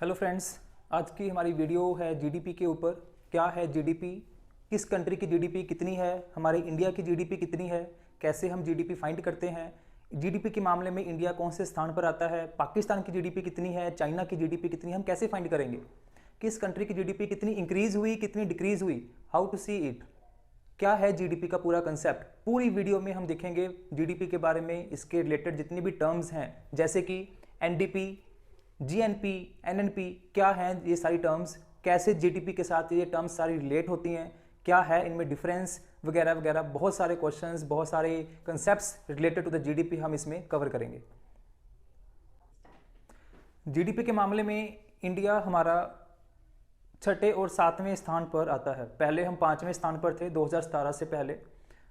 Hello friends, आज की हमारी वीडियो है जीडीपी के ऊपर। क्या है जीडीपी, किस कंट्री की जीडीपी कितनी है, हमारे इंडिया की जीडीपी कितनी है, कैसे हम जीडीपी फाइंड करते हैं, जीडीपी के मामले में इंडिया कौन से स्थान पर आता है, पाकिस्तान की जीडीपी कितनी है, चाइना की जीडीपी कितनी है, हम कैसे फाइंड करेंगे, किस कंट्री की जीडीपी कितनी इंक्रीज हुई, कितनी डिक्रीज हुई, हाउ टू सी इट, क्या है जीडीपी का पूरा कंसेप्ट। पूरी वीडियो में हम देखेंगे जीडीपी के बारे में, इसके रिलेटेड जितनी भी टर्म्स हैं जैसे कि एनडीपी, जीएनपी, एनएनपी, क्या हैं ये सारी टर्म्स, कैसे जीडीपी के साथ ये टर्म्स सारी रिलेट होती हैं, क्या है इनमें डिफरेंस वगैरह वगैरह। बहुत सारे क्वेश्चंस, बहुत सारे concepts related to the GDP हम इसमें कवर करेंगे। जीडीपी के मामले में इंडिया हमारा छठे और सातवें स्थान पर आता है। पहले हम पाँचवें स्थान पर थे 2017 से पहले,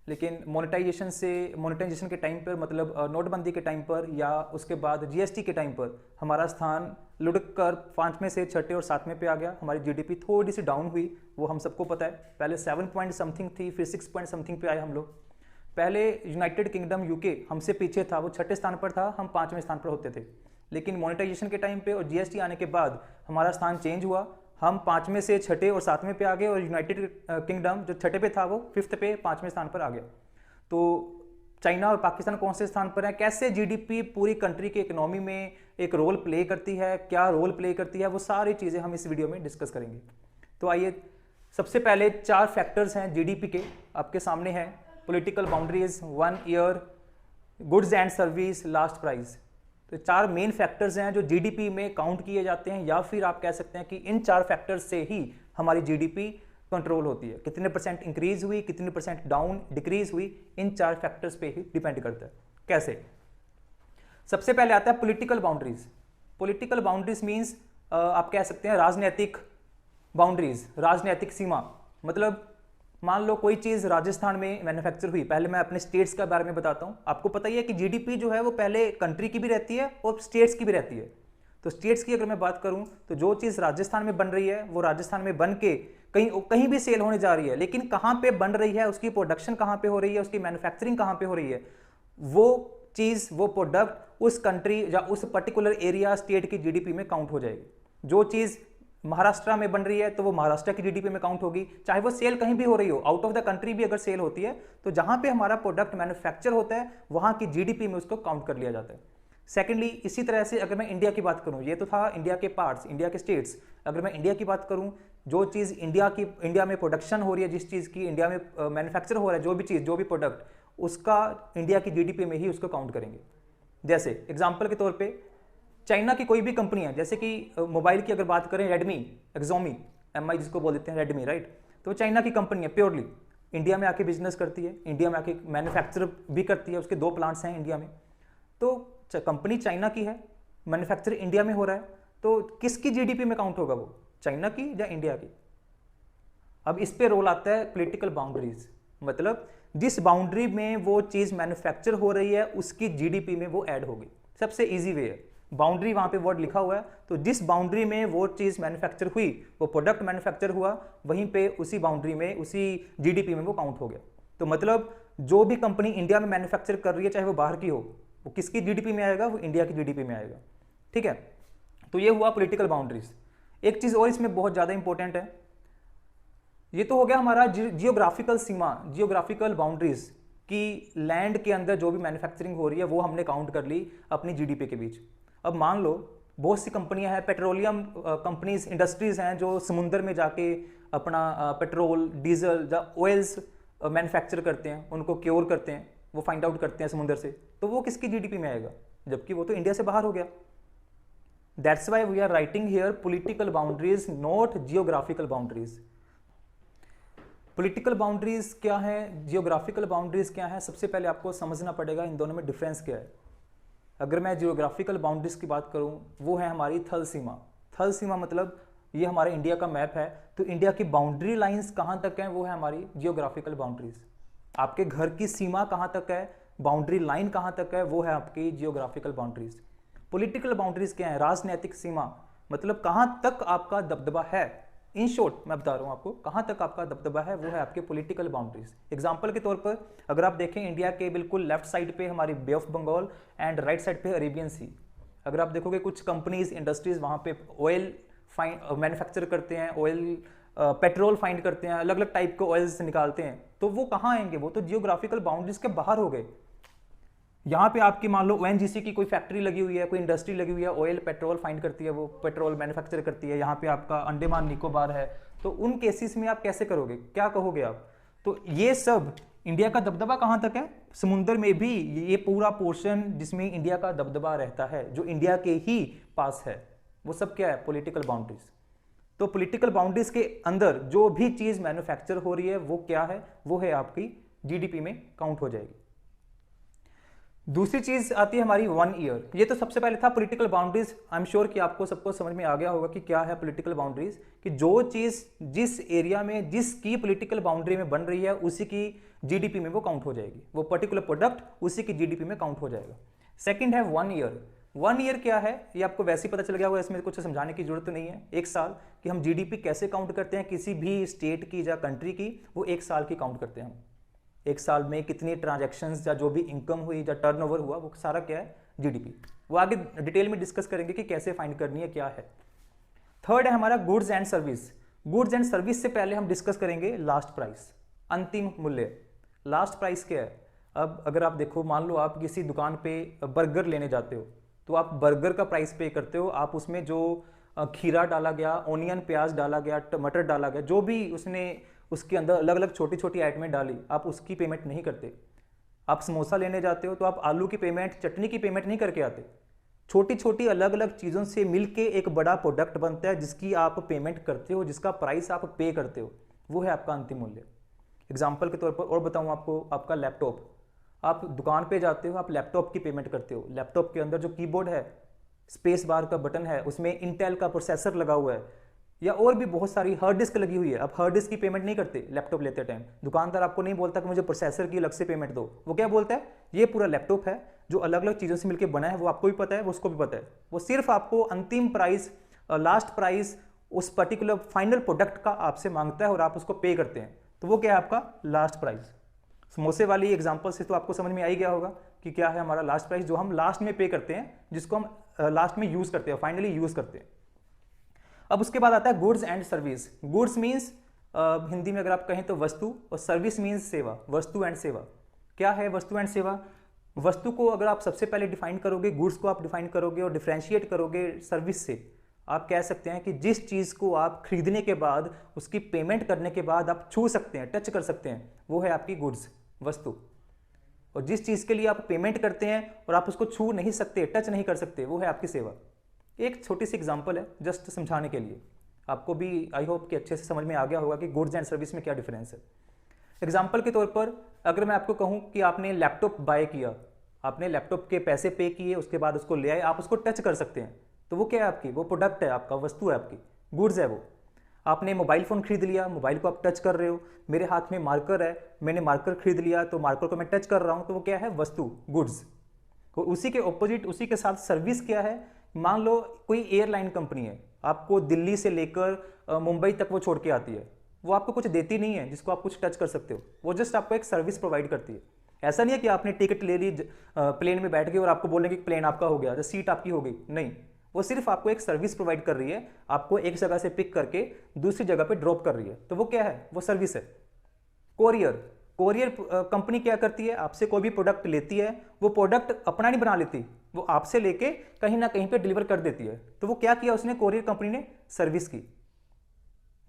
लेकिन मोनेटाइजेशन के टाइम पर, मतलब नोटबंदी के टाइम पर या उसके बाद जीएसटी के टाइम पर हमारा स्थान लुढ़क कर पाँचवें से छठे और सातवें पे आ गया। हमारी जीडीपी थोड़ी सी डाउन हुई, वो हम सबको पता है। पहले 7 पॉइंट समथिंग थी, फिर 6 पॉइंट समथिंग पे आए हम लोग। पहले यूनाइटेड किंगडम यूके हमसे पीछे था, वो छठे स्थान पर था, हम पाँचवें स्थान पर होते थे। लेकिन मोनेटाइजेशन के टाइम पे और जीएसटी आने के बाद हमारा स्थान चेंज हुआ, हम पाँचवें से छठे और सातवें पे आ गए, और यूनाइटेड किंगडम जो छठे पे था वो फिफ्थ पे, पाँचवें स्थान पर आ गया। तो चाइना और पाकिस्तान कौन से स्थान पर है, कैसे जीडीपी पूरी कंट्री की इकोनॉमी में एक रोल प्ले करती है, क्या रोल प्ले करती है, वो सारी चीज़ें हम इस वीडियो में डिस्कस करेंगे। तो आइए, सबसे पहले 4 फैक्टर्स हैं जीडीपी के, आपके सामने हैं। Political boundaries, 1 year, goods and service, last price. तो 4 मेन फैक्टर्स हैं जो जीडीपी में काउंट किए जाते हैं, या फिर आप कह सकते हैं कि इन 4 फैक्टर्स से ही हमारी जीडीपी कंट्रोल होती है। कितने परसेंट इंक्रीज हुई, कितने परसेंट डाउन डिक्रीज हुई, इन 4 फैक्टर्स पे ही डिपेंड करता है। कैसे? सबसे पहले आता है political boundaries. Political boundaries means आप कह सकते हैं राजनीतिक बाउंड्रीज, राजनीतिक सीमा। मतलब मान लो कोई चीज़ राजस्थान में मैन्युफैक्चर हुई। पहले मैं अपने स्टेट्स के बारे में बताता हूँ। आपको पता ही है कि जीडीपी जो है वो पहले कंट्री की भी रहती है और स्टेट्स की भी रहती है। तो स्टेट्स की अगर मैं बात करूँ तो जो चीज़ राजस्थान में बन रही है वो राजस्थान में बन के कहीं भी सेल होने जा रही है, लेकिन कहाँ पे बन रही है, उसकी प्रोडक्शन कहाँ पे हो रही है, उसकी मैन्युफैक्चरिंग कहाँ पे हो रही है, वो चीज़, वो प्रोडक्ट उस कंट्री या उस पर्टिकुलर एरिया, स्टेट की जीडीपी में काउंट हो जाएगी। जो चीज़ महाराष्ट्र में बन रही है तो वो महाराष्ट्र की जीडीपी में काउंट होगी, चाहे वो सेल कहीं भी हो रही हो, आउट ऑफ द कंट्री भी अगर सेल होती है तो जहां पे हमारा प्रोडक्ट मैन्युफैक्चर होता है वहां की जीडीपी में उसको काउंट कर लिया जाता है। सेकेंडली, इसी तरह से अगर मैं इंडिया की बात करूं, ये तो था इंडिया के पार्ट्स, इंडिया के स्टेट्स। अगर मैं इंडिया की बात करूं, जो चीज़ इंडिया में प्रोडक्शन हो रही है, जिस चीज़ की इंडिया में मैन्युफैक्चर हो रहा है, जो भी चीज़, जो भी प्रोडक्ट, उसका इंडिया की जीडीपी में ही उसको काउंट करेंगे। जैसे एग्जाम्पल के तौर पर चाइना की कोई भी कंपनी है, जैसे कि मोबाइल की अगर बात करें, रेडमी, एक्सोमी, एमआई जिसको बोल देते हैं रेडमी, राइट। तो चाइना की कंपनी है, प्योरली इंडिया में आके बिजनेस करती है, इंडिया में आके मैन्युफैक्चर भी करती है, उसके 2 प्लांट्स हैं इंडिया में। तो कंपनी चाइना की है, मैन्युफैक्चर इंडिया में हो रहा है, तो किसकी जीडीपी में काउंट होगा वो, चाइना की या इंडिया की? अब इस पे रोल आता है पॉलिटिकल बाउंड्रीज। मतलब जिस बाउंड्री में वो चीज़ मैन्युफैक्चर हो रही है उसकी जीडीपी में वो ऐड होगी। सबसे ईजी वे है, बाउंड्री वहाँ पे वर्ड लिखा हुआ है, तो जिस बाउंड्री में वो चीज़ मैन्युफैक्चर हुई, वो प्रोडक्ट मैन्युफैक्चर हुआ, वहीं पे उसी बाउंड्री में, उसी जीडीपी में वो काउंट हो गया। तो मतलब जो भी कंपनी इंडिया में मैन्युफैक्चर कर रही है, चाहे वो बाहर की हो, वो किसकी जीडीपी में आएगा? वो इंडिया की जीडीपी में आएगा। ठीक है, तो ये हुआ पॉलिटिकल बाउंड्रीज। एक चीज़ और इसमें बहुत ज़्यादा इंपॉर्टेंट है, ये तो हो गया हमारा जियोग्राफिकल सीमा, जियोग्राफिकल बाउंड्रीज की लैंड के अंदर जो भी मैन्युफैक्चरिंग हो रही है वो हमने काउंट कर ली अपनी जीडीपी के बीच। अब मान लो बहुत सी कंपनियां हैं, पेट्रोलियम कंपनीज, इंडस्ट्रीज हैं जो समुंदर में जाके अपना पेट्रोल, डीजल या ऑयल्स मैन्युफैक्चर करते हैं, उनको क्योर करते हैं, वो फाइंड आउट करते हैं समुंदर से, तो वो किसकी जीडीपी में आएगा? जबकि वो तो इंडिया से बाहर हो गया। That's why we are writing here political boundaries, not geographical boundaries. Political boundaries क्या है, जियोग्राफिकल बाउंड्रीज क्या है, सबसे पहले आपको समझना पड़ेगा इन दोनों में डिफरेंस क्या है। अगर मैं जियोग्राफिकल बाउंड्रीज की बात करूं, वो है हमारी थल सीमा। थल सीमा मतलब ये हमारे इंडिया का मैप है, तो इंडिया की बाउंड्री लाइंस कहां तक है, वो है हमारी जियोग्राफिकल बाउंड्रीज। आपके घर की सीमा कहां तक है, बाउंड्री लाइन कहां तक है, वो है आपकी जियोग्राफिकल बाउंड्रीज। पॉलिटिकल बाउंड्रीज क्या है? राजनीतिक सीमा, मतलब कहां तक आपका दबदबा है। इन शॉर्ट मैं बता रहा हूं आपको, कहां तक आपका दबदबा है, वो है आपके पॉलिटिकल बाउंड्रीज। एग्जांपल के तौर पर अगर आप देखें, इंडिया के बिल्कुल लेफ्ट साइड पे हमारी bay of Bengal and right side पे अरेबियन सी। अगर आप देखोगे कुछ कंपनीज इंडस्ट्रीज वहाँ पे ऑयल मैन्युफैक्चर करते हैं, ऑयल पेट्रोल फाइंड करते हैं, अलग अलग टाइप के ऑयल्स निकालते हैं, तो वो कहाँ आएंगे? वो तो जियोग्राफिकल बाउंड्रीज के बाहर हो गए। यहाँ पे आपकी मान लो ONGC की कोई फैक्ट्री लगी हुई है, कोई इंडस्ट्री लगी हुई है, ऑयल पेट्रोल फाइंड करती है, वो पेट्रोल मैन्युफैक्चर करती है, यहाँ पे आपका अंडमान निकोबार है, तो उन केसेस में आप कैसे करोगे, क्या कहोगे आप? तो ये सब इंडिया का दबदबा कहाँ तक है? समुद्र में भी ये पूरा पोर्शन जिसमें इंडिया का दबदबा रहता है, जो इंडिया के ही पास है, वो सब क्या है? Political boundaries. तो पॉलिटिकल बाउंड्रीज के अंदर जो भी चीज मैन्युफैक्चर हो रही है वो क्या है? वो है आपकी जीडीपी में काउंट हो जाएगी। दूसरी चीज आती है हमारी 1 ईयर। ये तो सबसे पहले था political boundaries. I am sure कि आपको सबको समझ में आ गया होगा कि क्या है पॉलिटिकल बाउंड्रीज, कि जो चीज जिस एरिया में जिसकी पॉलिटिकल बाउंड्री में बन रही है उसी की जीडीपी में वो काउंट हो जाएगी, वो पर्टिकुलर प्रोडक्ट उसी की जीडीपी में काउंट हो जाएगा। सेकंड है 1 ईयर। 1 ईयर क्या है ये आपको वैसे ही पता चल गया होगा, इसमें कुछ समझाने की जरूरत तो नहीं है। एक साल कि हम जीडीपी कैसे काउंट करते हैं किसी भी स्टेट की या कंट्री की, वो एक साल की काउंट करते हैं हम। एक साल में कितनी ट्रांजैक्शंस या जो भी इनकम हुई या टर्नओवर हुआ, वो सारा क्या है? जीडीपी। वो आगे डिटेल में डिस्कस करेंगे कि कैसे फाइंड करनी है, क्या है। थर्ड है हमारा goods and service. Goods and service से पहले हम डिस्कस करेंगे लास्ट प्राइस, अंतिम मूल्य। लास्ट प्राइस क्या है? अब अगर आप देखो, मान लो आप किसी दुकान पे बर्गर लेने जाते हो, तो आप बर्गर का प्राइस पे करते हो। आप उसमें जो खीरा डाला गया, ओनियन प्याज डाला गया, टमाटर डाला गया, जो भी उसने उसके अंदर अलग अलग छोटी छोटी आइटमें डाली, आप उसकी पेमेंट नहीं करते। आप समोसा लेने जाते हो तो आप आलू की पेमेंट, चटनी की पेमेंट नहीं करके आते। छोटी छोटी अलग अलग चीज़ों से मिलके एक बड़ा प्रोडक्ट बनता है जिसकी आप पेमेंट करते हो, जिसका प्राइस आप पे करते हो, वो है आपका अंतिम मूल्य। एग्जाम्पल के तौर पर और बताऊँ आपको, आपका लैपटॉप, आप दुकान पे जाते हो, आप लैपटॉप की पेमेंट करते हो। लैपटॉप के अंदर जो कीबोर्ड है, स्पेस बार का बटन है, उसमें इंटेल का प्रोसेसर लगा हुआ है, या और भी बहुत सारी हार्ड डिस्क लगी हुई है। आप हार्ड डिस्क की पेमेंट नहीं करते लैपटॉप लेते टाइम। दुकानदार आपको नहीं बोलता कि मुझे प्रोसेसर की अलग से पेमेंट दो। वो क्या बोलता है? ये पूरा लैपटॉप है जो अलग अलग चीज़ों से मिलकर बना है, वो आपको भी पता है, वो उसको भी पता है। वो सिर्फ आपको अंतिम प्राइस, लास्ट प्राइस उस पर्टिकुलर फाइनल प्रोडक्ट का आपसे मांगता है और आप उसको पे करते हैं। तो वो क्या है? आपका लास्ट प्राइस। समोसे वाली एग्जांपल से तो आपको समझ में आ ही गया होगा कि क्या है हमारा लास्ट प्राइस, जो हम लास्ट में पे करते हैं, जिसको हम लास्ट में यूज करते हैं, फाइनली यूज करते हैं। अब उसके बाद आता है goods and service. Goods means Hindi में अगर आप कहें तो वस्तु, और सर्विस मीन्स सेवा, वस्तु एंड सेवा। क्या है वस्तु एंड सेवा? वस्तु को अगर आप सबसे पहले डिफाइन करोगे, गुड्स को आप डिफाइन करोगे और डिफ्रेंशिएट करोगे सर्विस से, आप कह सकते हैं कि जिस चीज़ को आप खरीदने के बाद, उसकी पेमेंट करने के बाद आप छू सकते हैं, टच कर सकते हैं, वो है आपकी गुड्स, वस्तु। और जिस चीज़ के लिए आप पेमेंट करते हैं और आप उसको छू नहीं सकते, टच नहीं कर सकते, वो है आपकी सेवा। एक छोटी सी एग्जांपल है जस्ट समझाने के लिए, आपको भी आई होप कि अच्छे से समझ में आ गया होगा कि गुड्स एंड सर्विस में क्या डिफरेंस है। एग्जांपल के तौर पर अगर मैं आपको कहूं कि आपने लैपटॉप बाय किया, आपने लैपटॉप के पैसे पे किए, उसके बाद उसको ले आए, आप उसको टच कर सकते हैं, तो वो क्या है आपकी? वो प्रोडक्ट है आपका, वस्तु है आपकी, गुड्स है वो। आपने मोबाइल फ़ोन खरीद लिया, मोबाइल को आप टच कर रहे हो, मेरे हाथ में मार्कर है, मैंने मार्कर खरीद लिया, तो मार्कर को मैं टच कर रहा हूँ, तो वो क्या है? वस्तु, गुड्स। और उसी के ऑपोजिट, उसी के साथ सर्विस क्या है? मान लो कोई एयरलाइन कंपनी है, आपको दिल्ली से लेकर मुंबई तक वो छोड़ के आती है, वो आपको कुछ देती नहीं है जिसको आप कुछ टच कर सकते हो, वो जस्ट आपको एक सर्विस प्रोवाइड करती है। ऐसा नहीं है कि आपने टिकट ले ली, प्लेन में बैठ गए और आपको बोलेंगे कि प्लेन आपका हो गया, तो सीट आपकी हो गई, नहीं। वो सिर्फ आपको एक सर्विस प्रोवाइड कर रही है, आपको एक जगह से पिक करके दूसरी जगह पे ड्रॉप कर रही है, तो वो क्या है? वो सर्विस है। कोरियर, कोरियर कंपनी क्या करती है? आपसे कोई भी प्रोडक्ट लेती है, वो प्रोडक्ट अपना नहीं बना लेती, वो आपसे लेके कहीं ना कहीं पे डिलीवर कर देती है। तो वो क्या किया उसने? कोरियर कंपनी ने सर्विस की।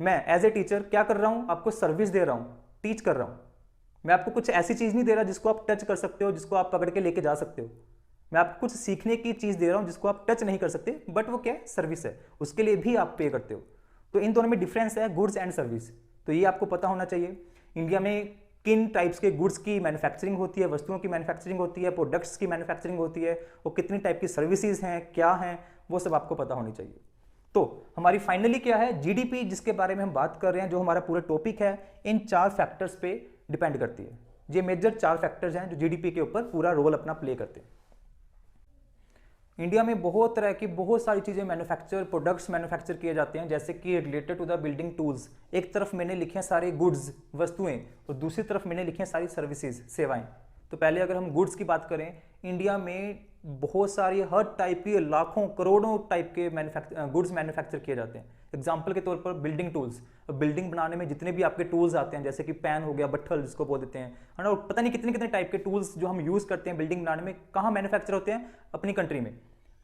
मैं एज ए टीचर क्या कर रहा हूं? आपको सर्विस दे रहा हूं, टीच कर रहा हूं। मैं आपको कुछ ऐसी चीज नहीं दे रहा जिसको आप टच कर सकते हो, जिसको आप पकड़ के लेके जा सकते हो। मैं आपको कुछ सीखने की चीज दे रहा हूं जिसको आप टच नहीं कर सकते, बट वो क्या है? सर्विस है, उसके लिए भी आप पे करते हो। तो इन दोनों में डिफरेंस है, गुड्स एंड सर्विस। तो ये आपको पता होना चाहिए। इंडिया में किन टाइप्स के गुड्स की मैन्युफैक्चरिंग होती है, वस्तुओं की मैन्युफैक्चरिंग होती है, प्रोडक्ट्स की मैन्युफैक्चरिंग होती है, वो कितनी टाइप की सर्विसेज हैं, क्या हैं, वो सब आपको पता होनी चाहिए। तो हमारी फाइनली क्या है? जीडीपी, जिसके बारे में हम बात कर रहे हैं, जो हमारा पूरा टॉपिक है, इन 4 फैक्टर्स पे डिपेंड करती है। ये मेजर 4 फैक्टर्स हैं जो जीडीपी के ऊपर पूरा रोल अपना प्ले करते हैं। इंडिया में बहुत तरह की बहुत सारी चीज़ें प्रोडक्ट्स मैन्युफैक्चर किए जाते हैं, जैसे कि related to the building tools. एक तरफ मैंने लिखे हैं सारे गुड्स, वस्तुएं, और दूसरी तरफ मैंने लिखे हैं सारी सर्विसेज, सेवाएं। तो पहले अगर हम गुड्स की बात करें, इंडिया में बहुत सारी हर टाइप की लाखों करोड़ों टाइप के गुड्स मैन्युफैक्चर किए जाते हैं। एग्जाम्पल के तौर पर बिल्डिंग टूल्स, बिल्डिंग बनाने में जितने भी आपके टूल्स आते हैं, जैसे कि पैन हो गया, बट्ठल जिसको बोल देते हैं, है ना, पता नहीं कितने कितने टाइप के टूल्स जो हम यूज करते हैं बिल्डिंग बनाने में, कहाँ मैन्युफैक्चर होते हैं? अपनी कंट्री में।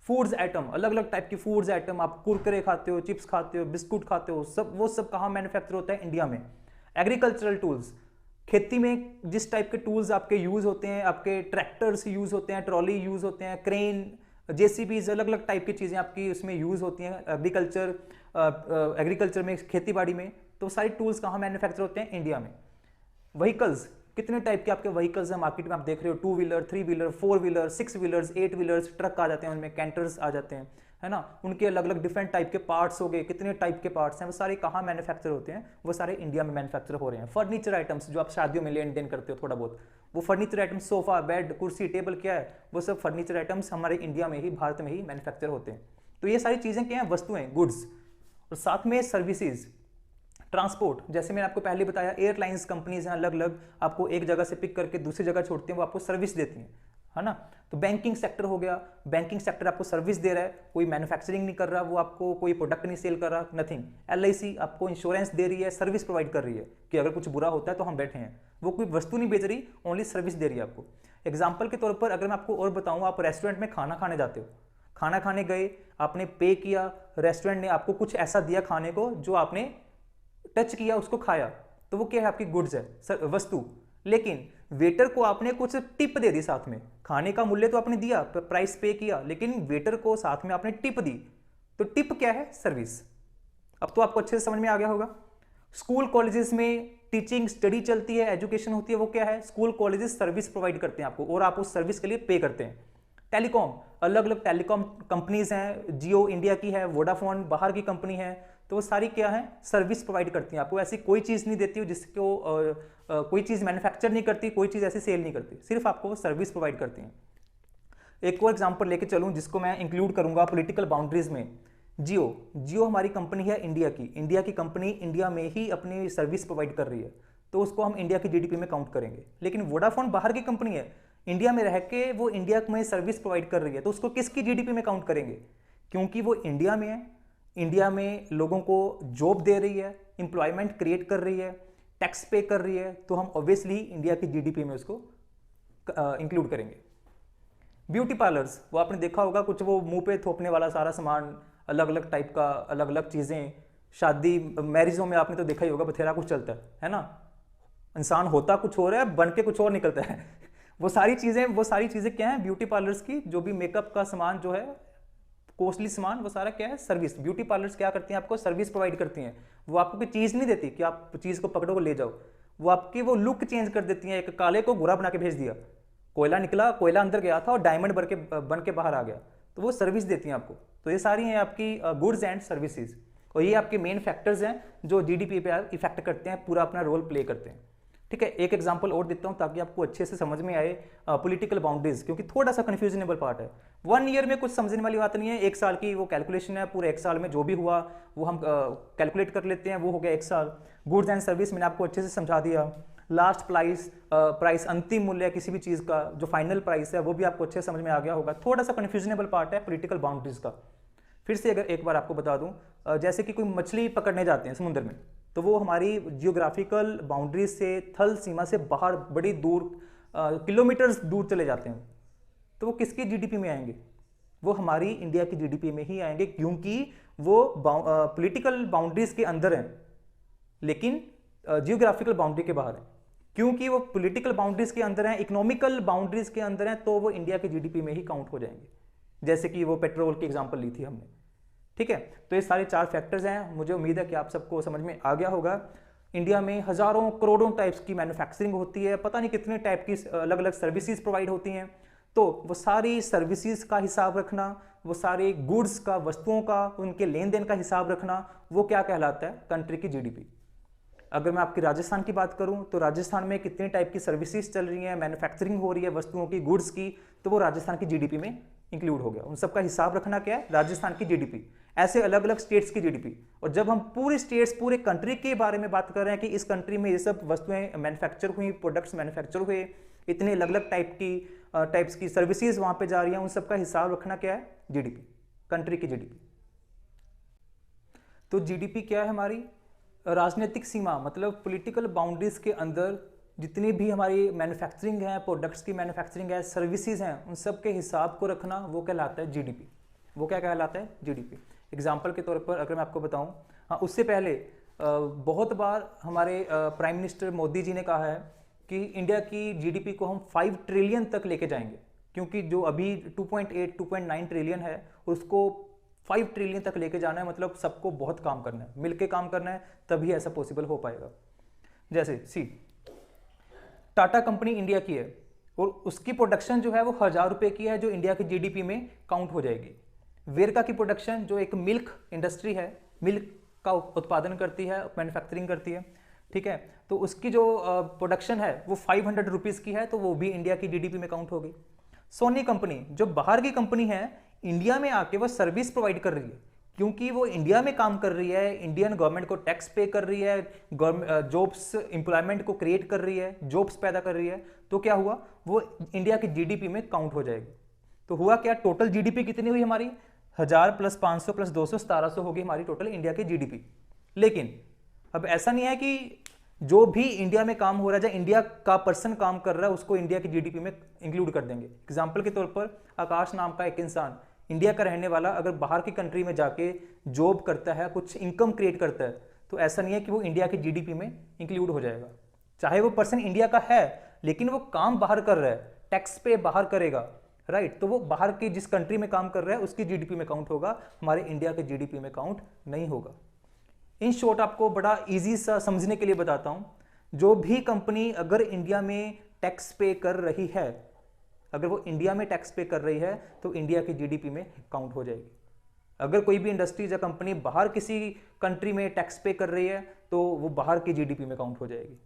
फूड्स आइटम, अलग अलग टाइप की फूड्स आइटम, आप कुरकुरे खाते हो, चिप्स खाते हो, बिस्कुट खाते हो, वो सब कहाँ मैन्युफैक्चर होता है? इंडिया में। एग्रीकल्चरल टूल्स, खेती में जिस टाइप के टूल्स आपके यूज होते हैं, आपके ट्रैक्टर्स यूज होते हैं, ट्रॉली यूज होते हैं, क्रेन, जेसीबीज, अलग अलग टाइप की चीजें आपकी उसमें यूज होती हैं एग्रीकल्चर में, खेती बाड़ी में। तो सारी टूल्स कहाँ मैन्युफैक्चर होते हैं? इंडिया में। व्हीकल्स, कितने टाइप के आपके व्हीकल्स हैं मार्केट में, आप देख रहे हो, 2 wheeler, 3 wheeler, 4 wheeler, 6 wheelers, 8 wheelers, truck आ जाते हैं उनमें, कैंटर्स आ जाते हैं, है ना, उनके अलग अलग डिफरेंट टाइप के पार्ट्स हो गए, कितने टाइप के पार्ट्स हैं, वो सारे कहाँ मैन्युफैक्चर होते हैं? वो सारे इंडिया में मैन्युफैक्चर हो रहे हैं। फर्नीचर आइटम्स जो आप शादियों में लेन देन करते हो थोड़ा बहुत, वो फर्नीचर आइटम्स, सोफा, बेड, कुर्सी, टेबल, क्या है, वो सब फर्नीचर आइटम्स हमारे इंडिया में ही, भारत में ही मैन्युफैक्चर होते हैं। तो ये सारी चीजें क्या हैं? वस्तुएं, गुड्स। और साथ में सर्विसेज, ट्रांसपोर्ट, जैसे मैंने आपको पहले बताया, एयरलाइंस कंपनीज हैं अलग अलग, आपको एक जगह से पिक करके दूसरी जगह छोड़ती हैं, वो आपको सर्विस देती हैं, है ना। तो बैंकिंग सेक्टर हो गया, बैंकिंग सेक्टर आपको सर्विस दे रहा है, कोई मैन्युफैक्चरिंग नहीं कर रहा, वो आपको कोई प्रोडक्ट नहीं सेल कर रहा, नथिंग। LIC आपको इंश्योरेंस दे रही है, सर्विस प्रोवाइड कर रही है कि अगर कुछ बुरा होता है तो हम बैठे हैं, वो कोई वस्तु नहीं बेच रही, ओनली सर्विस दे रही है आपको। एग्जाम्पल के तौर पर अगर मैं आपको और बताऊँ, आप रेस्टोरेंट में खाना खाने जाते हो, खाना खाने गए, आपने पे किया, रेस्टोरेंट ने आपको कुछ ऐसा दिया खाने को जो आपने टच किया, उसको खाया, तो वो क्या है? आपकी गुड्स है, वस्तु। लेकिन वेटर को आपने कुछ टिप दे दी साथ में, खाने का मूल्य तो आपने दिया, प्राइस पे किया, लेकिन वेटर को साथ में आपने टिप दी, तो टिप क्या है? सर्विस। अब तो आपको अच्छे से समझ में आ गया होगा। स्कूल कॉलेजेस में टीचिंग स्टडी चलती है, एजुकेशन होती है, वो क्या है? स्कूल कॉलेजेस सर्विस प्रोवाइड करते हैं आपको, और आप उस सर्विस के लिए पे करते हैं। टेलीकॉम, अलग अलग टेलीकॉम कंपनीज हैं, जियो इंडिया की है, वोडाफोन बाहर की कंपनी है, तो वो सारी क्या है? सर्विस प्रोवाइड करती हैं आपको। ऐसी कोई चीज़ नहीं देती हो जिसको कोई चीज़ मैन्युफैक्चर नहीं करती, कोई चीज़ ऐसी सेल नहीं करती, सिर्फ आपको सर्विस प्रोवाइड करती हैं। एक और एग्जांपल लेके चलूँ जिसको मैं इंक्लूड करूंगा पॉलिटिकल बाउंड्रीज में, जियो हमारी कंपनी है इंडिया की कंपनी, इंडिया में ही अपनी सर्विस प्रोवाइड कर रही है, तो उसको हम इंडिया की GDP में काउंट करेंगे। लेकिन वोडाफोन बाहर की कंपनी है, इंडिया में रह के वो इंडिया में सर्विस प्रोवाइड कर रही है, तो उसको किसकी GDP में काउंट करेंगे? क्योंकि वो इंडिया में है, इंडिया में लोगों को जॉब दे रही है, एम्प्लॉयमेंट क्रिएट कर रही है, टैक्स पे कर रही है, तो हम ऑब्वियसली इंडिया की GDP में उसको इंक्लूड करेंगे। ब्यूटी पार्लर्स, वो आपने देखा होगा, कुछ वो मुंह पे थोपने वाला सारा सामान, अलग अलग टाइप का, अलग अलग चीज़ें, शादी मैरिजों में आपने तो देखा ही होगा, बथेरा कुछ चलता है ना, इंसान होता कुछ हो रहा है, बन के कुछ और निकलता है वो सारी चीज़ें क्या है? ब्यूटी पार्लर्स की, जो भी मेकअप का सामान जो है, कॉस्टली सामान, वो सारा क्या है? सर्विस। ब्यूटी पार्लर्स क्या करती हैं? आपको सर्विस प्रोवाइड करती हैं। वो आपको कोई चीज़ नहीं देती कि आप चीज़ को पकड़ो ले जाओ, वो आपकी वो लुक चेंज कर देती हैं। एक काले को गोरा बना के भेज दिया, कोयला निकला, कोयला अंदर गया था और डायमंड बन के बाहर आ गया, तो वो सर्विस देती हैं आपको। तो ये सारी हैं आपकी गुड्स एंड सर्विसेज, और ये आपके मेन फैक्टर्स हैं जो GDP पे इफेक्ट करते हैं, पूरा अपना रोल प्ले करते हैं। ठीक है, एक एग्जांपल और देता हूं ताकि आपको अच्छे से समझ में आए पॉलिटिकल बाउंड्रीज, क्योंकि थोड़ा सा कंफ्यूजनेबल पार्ट है। 1 ईयर में कुछ समझने वाली बात नहीं है, 1 साल की वो कैलकुलेशन है, पूरे 1 साल में जो भी हुआ वो हम कैलकुलेट कर लेते हैं, वो हो गया 1 साल। गुड्स एंड सर्विस मैंने आपको अच्छे से समझा दिया। लास्ट प्राइस अंतिम मूल्य किसी भी चीज़ का, जो फाइनल प्राइस है, वो भी आपको अच्छे से समझ में आ गया होगा। थोड़ा सा कन्फ्यूजनेबल पार्ट है पॉलिटिकल बाउंड्रीज का। फिर से अगर एक बार आपको बता दूं, जैसे कि कोई मछली पकड़ने जाते हैं समुद्र में, तो वो हमारी जियोग्राफिकल बाउंड्रीज से, थल सीमा से बाहर बड़ी दूर, किलोमीटर्स दूर चले जाते हैं, तो वो किसकी GDP में आएंगे? वो हमारी इंडिया की GDP में ही आएंगे, क्योंकि वो पॉलिटिकल बाउंड्रीज के अंदर हैं, लेकिन जियोग्राफिकल बाउंड्री के बाहर है। क्योंकि वो पॉलिटिकल बाउंड्रीज के अंदर हैं, इकोनॉमिकल बाउंड्रीज के अंदर हैं, तो वो इंडिया की GDP में ही काउंट हो जाएंगे। जैसे कि वो पेट्रोल की एग्जांपल ली थी हमने। ठीक है, तो ये सारे 4 फैक्टर्स हैं। मुझे उम्मीद है कि आप सबको समझ में आ गया होगा। इंडिया में हजारों करोड़ों टाइप्स की मैन्युफैक्चरिंग होती है, पता नहीं कितने टाइप की अलग अलग सर्विसेज प्रोवाइड होती हैं, तो वो सारी सर्विसेज का हिसाब रखना, वो सारे गुड्स का, वस्तुओं का, उनके लेन देन का हिसाब रखना, वो क्या कहलाता है? कंट्री की GDP। अगर मैं आपकी राजस्थान की बात करूं, तो राजस्थान में कितने टाइप की सर्विसेज चल रही हैं, मैन्युफैक्चरिंग हो रही है वस्तुओं की, गुड्स की, तो वो राजस्थान की GDP में इंक्लूड हो गया। उन सबका हिसाब रखना क्या है? राजस्थान की GDP। ऐसे अलग अलग स्टेट्स की GDP, और जब हम पूरे स्टेट्स, पूरे कंट्री के बारे में बात कर रहे हैं कि इस कंट्री में ये सब वस्तुएं मैन्युफैक्चर हुई, प्रोडक्ट्स मैन्युफैक्चर हुए, इतने अलग अलग टाइप की टाइप्स की सर्विसेज वहाँ पे जा रही हैं, उन सब का हिसाब रखना क्या है? जीडीपी, कंट्री की जीडीपी। तो जीडीपी क्या है? हमारी राजनीतिक सीमा, मतलब पॉलिटिकल बाउंड्रीज के अंदर जितनी भी हमारी मैन्युफैक्चरिंग है, प्रोडक्ट्स की मैन्युफैक्चरिंग है, सर्विसेज हैं, उन सब के हिसाब को रखना वो कहलाता है जीडीपी। वो क्या कहलाता है? जीडीपी। एग्जाम्पल के तौर पर अगर मैं आपको बताऊं, हाँ, उससे पहले बहुत बार हमारे प्राइम मिनिस्टर मोदी जी ने कहा है कि इंडिया की जीडीपी को हम 5 ट्रिलियन तक लेके जाएंगे, क्योंकि जो अभी 2.8 2.9 ट्रिलियन है उसको 5 ट्रिलियन तक लेके जाना है। मतलब सबको बहुत काम करना है, मिलके काम करना है, तभी ऐसा पॉसिबल हो पाएगा। जैसे टाटा कंपनी इंडिया की है और उसकी प्रोडक्शन जो है वो 1000 रुपये की है, जो इंडिया की जीडीपी में काउंट हो जाएगी। वेरका की प्रोडक्शन, जो एक मिल्क इंडस्ट्री है, मिल्क का उत्पादन करती है, मैन्युफैक्चरिंग करती है, ठीक है, तो उसकी जो प्रोडक्शन है वो 500 रुपीज़ की है, तो वो भी इंडिया की जीडीपी में काउंट होगी। सोनी कंपनी, जो बाहर की कंपनी है, इंडिया में आके वो सर्विस प्रोवाइड कर रही है, क्योंकि वो इंडिया में काम कर रही है, इंडियन गवर्नमेंट को टैक्स पे कर रही है, जॉब्स, एम्प्लॉयमेंट को क्रिएट कर रही है, जॉब्स पैदा कर रही है, तो क्या हुआ? वो इंडिया की जीडीपी में काउंट हो जाएगी। तो हुआ क्या? टोटल जीडीपी कितनी हुई हमारी? 1000 प्लस 500 प्लस 200 1700 होगी हमारी टोटल इंडिया की जीडीपी। लेकिन अब ऐसा नहीं है कि जो भी इंडिया में काम हो रहा है, जब इंडिया का पर्सन काम कर रहा है, उसको इंडिया की जीडीपी में इंक्लूड कर देंगे। एग्जाम्पल के तौर पर आकाश नाम का एक इंसान, इंडिया का रहने वाला, अगर बाहर की कंट्री में जाके जॉब करता है, कुछ इनकम क्रिएट करता है, तो ऐसा नहीं है कि वो इंडिया की जीडीपी में इंक्लूड हो जाएगा। चाहे वो पर्सन इंडिया का है, लेकिन वो काम बाहर कर रहा है, टैक्स पे बाहर करेगा, राइट, तो वो बाहर की जिस कंट्री में काम कर रहा है उसकी जीडीपी में काउंट होगा, हमारे इंडिया के जीडीपी में काउंट नहीं होगा। इन शॉर्ट आपको बड़ा इजी सा समझने के लिए बताता हूं, जो भी कंपनी अगर इंडिया में टैक्स पे कर रही है, अगर वो इंडिया में टैक्स पे कर रही है, तो इंडिया की जीडीपी में काउंट हो जाएगी। अगर कोई भी इंडस्ट्रीज या कंपनी बाहर किसी कंट्री में टैक्स पे कर रही है, तो वो बाहर की जीडीपी में काउंट हो जाएगी।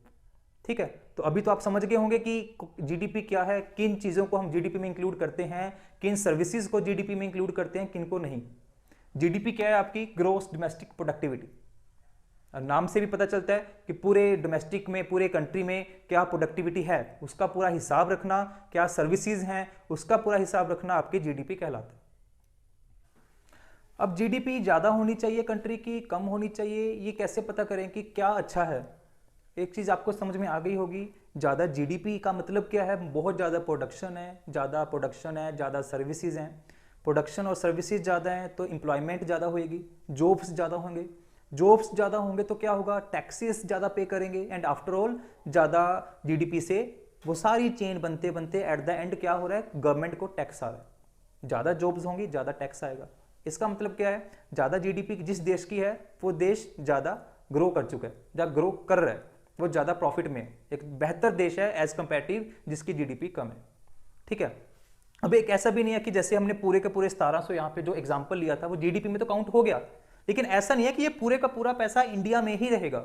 ठीक है, तो अभी तो आप समझ गए होंगे कि जीडीपी क्या है, किन चीज़ों को हम जीडीपी में इंक्लूड करते हैं, किन सर्विसेज को जीडीपी में इंक्लूड करते हैं, किन को नहीं। जीडीपी क्या है? आपकी ग्रॉस डोमेस्टिक प्रोडक्टिविटी। नाम से भी पता चलता है कि पूरे डोमेस्टिक में, पूरे कंट्री में क्या प्रोडक्टिविटी है, उसका पूरा हिसाब रखना, क्या सर्विसेज हैं, उसका पूरा हिसाब रखना आपकी जीडीपी कहलाता है। अब जीडीपी ज़्यादा होनी चाहिए कंट्री की, कम होनी चाहिए, ये कैसे पता करें कि क्या अच्छा है? एक चीज़ आपको समझ में आ गई होगी, ज़्यादा जीडीपी का मतलब क्या है? बहुत ज़्यादा प्रोडक्शन है, ज़्यादा सर्विसेज हैं। प्रोडक्शन और सर्विसेज ज़्यादा हैं तो एम्प्लॉयमेंट ज़्यादा होएगी, जॉब्स ज़्यादा होंगे, जॉब्स ज़्यादा होंगे तो क्या होगा? टैक्सेस ज़्यादा पे करेंगे, एंड आफ्टर ऑल ज़्यादा जीडीपी से वो सारी चेन बनते बनते एट द एंड क्या हो रहा है? गवर्नमेंट को टैक्स आ रहा है। ज़्यादा जॉब्स होंगी, ज़्यादा टैक्स आएगा। इसका मतलब क्या है? ज़्यादा जीडीपी जिस देश की है, वो देश ज़्यादा ग्रो कर चुका है, ज़्यादा ग्रो कर रहा है, वो ज़्यादा प्रॉफिट में, एक बेहतर देश है एज कंपेरेटिव जिसकी जीडीपी कम है। ठीक है, अब एक ऐसा भी नहीं है कि जैसे हमने पूरे के पूरे 1700 यहाँ पे जो एग्जाम्पल लिया था वो जीडीपी में तो काउंट हो गया, लेकिन ऐसा नहीं है कि ये पूरे का पूरा पैसा इंडिया में ही रहेगा।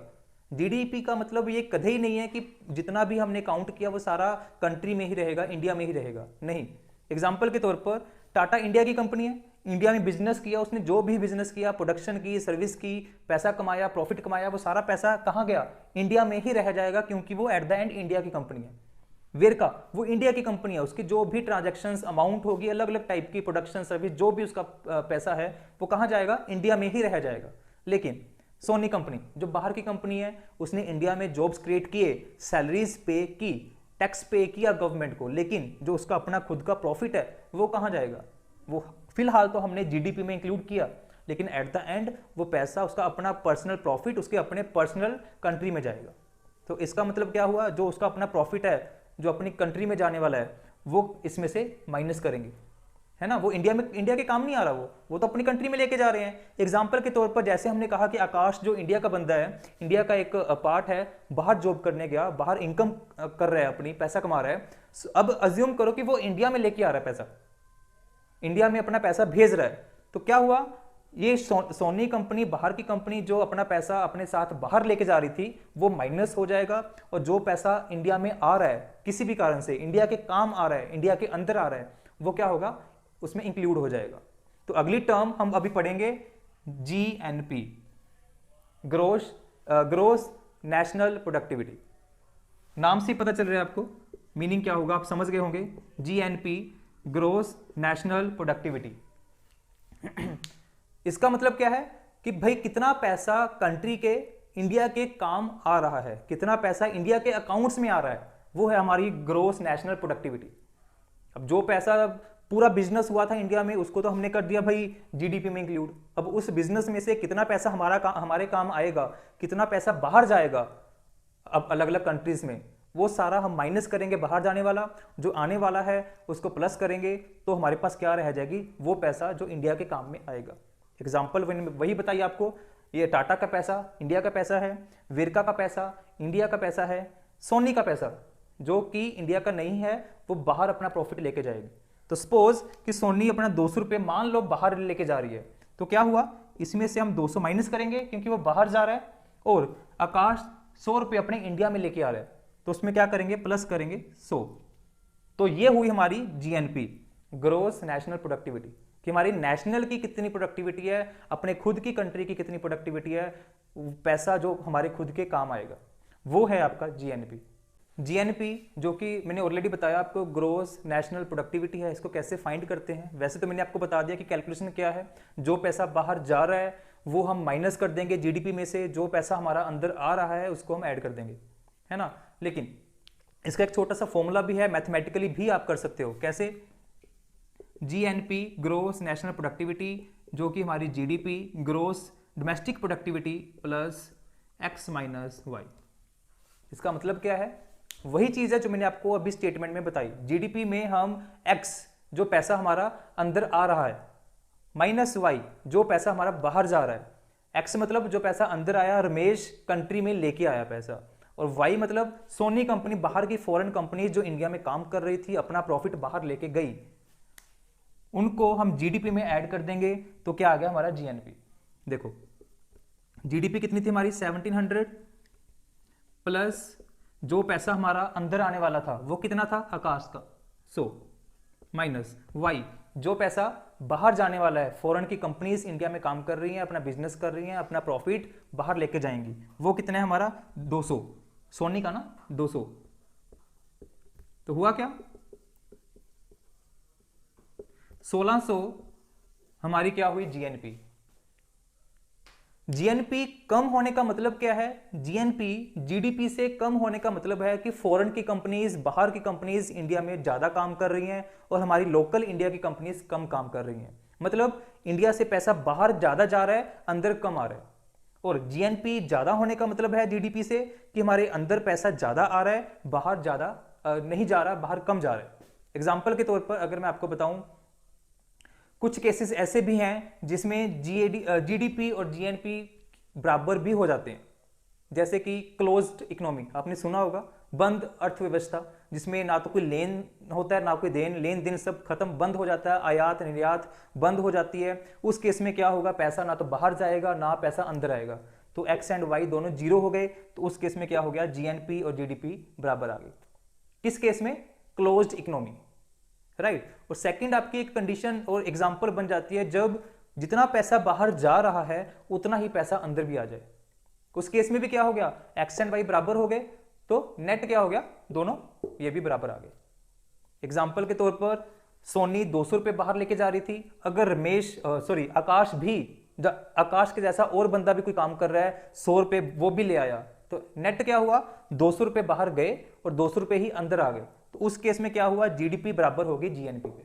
जीडीपी का मतलब ये कभी ही नहीं है कि जितना भी हमने काउंट किया वो सारा कंट्री में ही रहेगा, इंडिया में ही रहेगा, नहीं। एग्जाम्पल के तौर पर टाटा इंडिया की कंपनी है, इंडिया में बिजनेस किया, उसने जो भी बिजनेस किया, प्रोडक्शन की, सर्विस की, पैसा कमाया, प्रॉफिट कमाया, वो सारा पैसा कहाँ गया? इंडिया में ही रह जाएगा, क्योंकि वो एट द एंड इंडिया की कंपनी है। वेरका वो इंडिया की कंपनी है, उसकी जो भी ट्रांजैक्शंस अमाउंट होगी, अलग अलग टाइप की प्रोडक्शन सर्विस, जो भी उसका पैसा है वो कहाँ जाएगा? इंडिया में ही रह जाएगा। लेकिन सोनी कंपनी जो बाहर की कंपनी है, उसने इंडिया में जॉब्स क्रिएट किए, सैलरीज पे की, टैक्स पे किया गवर्नमेंट को, लेकिन जो उसका अपना खुद का प्रॉफिट है वो कहाँ जाएगा? वो फिलहाल तो हमने जीडीपी में इंक्लूड किया, लेकिन एट द एंड वो पैसा, उसका अपना पर्सनल प्रॉफिट उसके अपने पर्सनल कंट्री में जाएगा। तो इसका मतलब क्या हुआ? जो उसका अपना प्रॉफिट है, जो अपनी कंट्री में जाने वाला है, वो इसमें से माइनस करेंगे, है ना। वो इंडिया के काम नहीं आ रहा, वो तो अपनी कंट्री में लेके जा रहे हैं। एग्जाम्पल के तौर पर जैसे हमने कहा कि आकाश जो इंडिया का बंदा है, इंडिया का एक पार्ट है, बाहर जॉब करने गया, बाहर इनकम कर रहा है, अपनी पैसा कमा रहा है। अब अज्यूम करो कि वो इंडिया में लेके आ रहा है पैसा, इंडिया में अपना पैसा भेज रहा है, तो क्या हुआ? ये सोनी कंपनी, बाहर की कंपनी जो अपना पैसा अपने साथ बाहर लेके जा रही थी, वो माइनस हो जाएगा, और जो पैसा इंडिया में आ रहा है, किसी भी कारण से इंडिया के काम आ रहा है, इंडिया के अंदर आ रहा है, वो क्या होगा? उसमें इंक्लूड हो जाएगा। तो अगली टर्म हम अभी पढ़ेंगे GNP, ग्रोस नेशनल प्रोडक्टिविटी। नाम से पता चल रहा है आपको, मीनिंग क्या होगा आप समझ गए होंगे, जीएनपी ग्रोस नेशनल प्रोडक्टिविटी। इसका मतलब क्या है कि भाई कितना पैसा कंट्री के, इंडिया के काम आ रहा है, कितना पैसा इंडिया के अकाउंट्स में आ रहा है, वो है हमारी ग्रोस नेशनल प्रोडक्टिविटी। अब जो पैसा पूरा बिजनेस हुआ था इंडिया में उसको तो हमने कर दिया भाई जीडीपी में इंक्लूड। अब उस बिजनेस में से कितना पैसा हमारे काम आएगा, कितना पैसा बाहर जाएगा अब अलग अलग कंट्रीज में, वो सारा हम माइनस करेंगे बाहर जाने वाला, जो आने वाला है उसको प्लस करेंगे, तो हमारे पास क्या रह जाएगी, वो पैसा जो इंडिया के काम में आएगा। एग्जाम्पल वही बताइए आपको, ये टाटा का पैसा इंडिया का पैसा है, वेरका का पैसा इंडिया का पैसा है, सोनी का पैसा जो कि इंडिया का नहीं है वो बाहर अपना प्रॉफिट लेके जाएगी। तो सपोज कि सोनी अपना 200 रुपये मान लो बाहर लेके जा रही है, तो क्या हुआ, इसमें से हम 200 माइनस करेंगे क्योंकि वो बाहर जा रहा है, और आकाश 100 रुपये अपने इंडिया में लेके आ रहा है, तो उसमें क्या करेंगे, प्लस करेंगे 100। तो ये हुई हमारी जीएनपी ग्रोस नेशनल प्रोडक्टिविटी, कि हमारी नेशनल की कितनी प्रोडक्टिविटी है, अपने खुद की कंट्री की कितनी प्रोडक्टिविटी है, पैसा जो हमारे खुद के काम आएगा, वो है आपका जीएनपी। जीएनपी जो कि मैंने ऑलरेडी बताया आपको ग्रोस नेशनल प्रोडक्टिविटी है, इसको कैसे फाइंड करते हैं। वैसे तो मैंने आपको बता दिया कि कैलकुलेशन क्या है, जो पैसा बाहर जा रहा है वो हम माइनस कर देंगे जीडीपी में से, जो पैसा हमारा अंदर आ रहा है उसको हम ऐड कर देंगे, है ना। लेकिन इसका एक छोटा सा फॉर्मूला भी है, मैथमेटिकली भी आप कर सकते हो। कैसे, जीएनपी ग्रोस नेशनल प्रोडक्टिविटी जो कि हमारी GDP gross domestic productivity plus X minus Y. इसका मतलब क्या है, वही चीज है जो मैंने आपको अभी स्टेटमेंट में बताई। जीडीपी में हम x जो पैसा हमारा अंदर आ रहा है माइनस y जो पैसा हमारा बाहर जा रहा है। x मतलब जो पैसा अंदर आया, रमेश कंट्री में लेके आया पैसा, और y मतलब सोनी कंपनी, बाहर की फॉरेन कंपनी जो इंडिया में काम कर रही थी, अपना प्रॉफिट बाहर लेके गई, उनको हम जीडीपी में ऐड कर देंगे, तो क्या आ गया हमारा जीएनपी। देखो जीडीपी कितनी थी हमारी 1700, प्लस जो पैसा हमारा अंदर आने वाला था वो कितना था आकाश का 100, माइनस वाई जो पैसा बाहर जाने वाला है, फॉरेन की कंपनीज इंडिया में काम कर रही हैं, अपना बिजनेस कर रही हैं, अपना प्रॉफिट बाहर लेके जाएंगी, वो कितना है हमारा 200, सोनी का ना 200। तो हुआ क्या, 1600 हमारी क्या हुई जीएनपी। जीएनपी कम होने का मतलब क्या है, जीएनपी जीडीपी से कम होने का मतलब है कि फॉरेन की कंपनीज, बाहर की कंपनीज इंडिया में ज्यादा काम कर रही हैं और हमारी लोकल इंडिया की कंपनीज कम काम कर रही हैं। मतलब इंडिया से पैसा बाहर ज्यादा जा रहा है, अंदर कम आ रहा है। और जीएनपी ज्यादा होने का मतलब है जीडीपी से कि हमारे अंदर पैसा ज्यादा आ रहा है, बाहर ज्यादा नहीं जा रहा, बाहर कम जा रहा है। एग्जाम्पल के तौर पर अगर मैं आपको बताऊं, कुछ केसेस ऐसे भी हैं जिसमें जीडीपी और जीएनपी बराबर भी हो जाते हैं, जैसे कि क्लोज्ड इकोनॉमी, आपने सुना होगा, बंद अर्थव्यवस्था, जिसमें ना तो कोई लेन होता है ना कोई देन, लेन देन सब खत्म, बंद हो जाता है, आयात निर्यात बंद हो जाती है। उस केस में क्या होगा, पैसा ना तो बाहर जाएगा ना पैसा अंदर आएगा, तो एक्स एंड वाई दोनों जीरो हो गए। तो उस केस में क्या हो गया, जीएनपी और जीडीपी बराबर आ गए। किस केस में, क्लोज्ड इकोनॉमी, राइट। और सेकंड आपकी एक कंडीशन और एग्जांपल बन जाती है जब जितना पैसा बाहर जा रहा है उतना ही पैसा अंदर भी आ जाए। उस केस में भी क्या हो गया, एक्स एंड वाई बराबर हो गए, तो नेट क्या हो गया, दोनों ये भी बराबर आ गए। एग्जांपल के तौर पर सोनी 200 रुपये बाहर लेके जा रही थी, अगर आकाश भी, आकाश के जैसा और बंदा भी कोई काम कर रहा है, 100 रुपये वो भी ले आया, तो नेट क्या हुआ, 200 रुपये बाहर गए और 200 रुपये ही अंदर आ गए। तो उस केस में क्या हुआ, जीडीपी बराबर होगी जीएनपी पे।